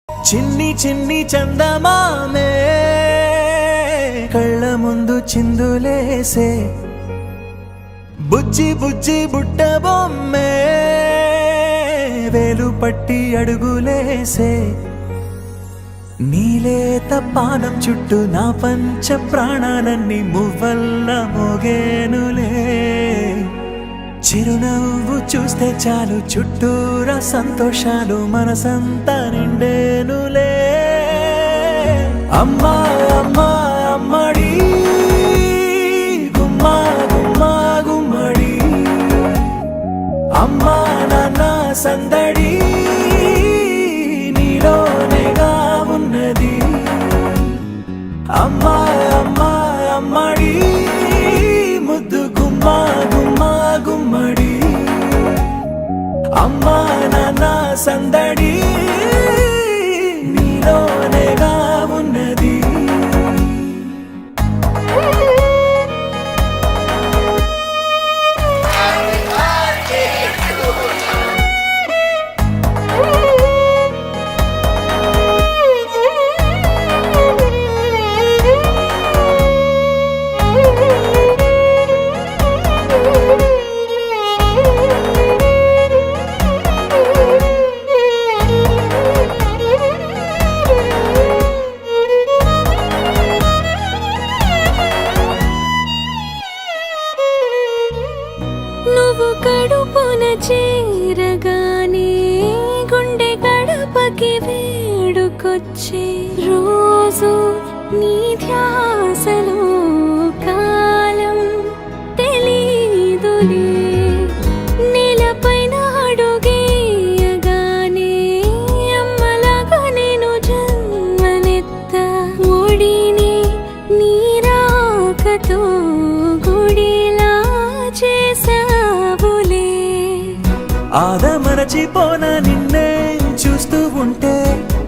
చిన్ని చిన్ని చందమామే కళ్ళ ముందు చిందులేసే బుజ్జి బుజ్జి బుట్ట బొమ్మే వేలు పట్టి అడుగులేసే నీలేత పానం చుట్టూ నా పంచ ప్రాణాలన్నీ మువ్వల్ల మోగేనులే చిరునవ్వు చూస్తే చాలు చుట్టూరా సంతోషాలు మనసంతా నిండేనులే అమ్మా అమ్మా అమ్మడి గుమ్మా గుమ్మా గుమ్మడి అమ్మా నాన్న సందడి నీలోనేగా ఉన్నది అమ్మా అమ్మా అమ్మడి ముద్దు గుమ్మా గుమ్మా గుమ్మడి అమ్మా నాన్న సందడి నీలోనేగా ఉన్నది నువ్వు కడుపున చేరగానే గుండె గడపకి వేడుకొచ్చే రోజు నీ ధ్యాసలో కాలం తెలీదులే నేలపైన అడుగేయగానే అమ్మలాగా నేను జన్మనెత్త ఒడిని నీ రాకతో గుడిలా చేసావులే ఆదమరచిపోనా నిన్నే చూస్తూ ఉంటే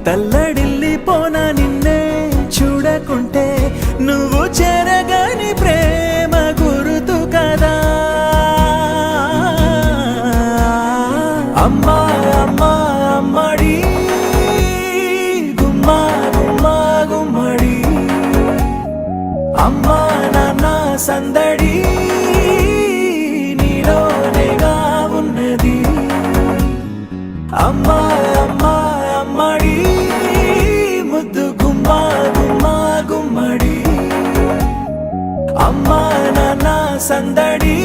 తల్లడిల్లిపోనా నిన్నే చూడకుంటే నువ్వు చెరగని ప్రేమ గురుతు కదా అమ్మా అమ్మా అమ్మడి గుమ్మా గుమ్మా గుమ్మడి అమ్మా నాన్న సందడి నీలోనేగా ఉన్నది అమ్మా అమ్మా అమ్మడి ముద్దు గుమ్మా గుమ్మా గుమ్మడి అమ్మా నాన్న సందడి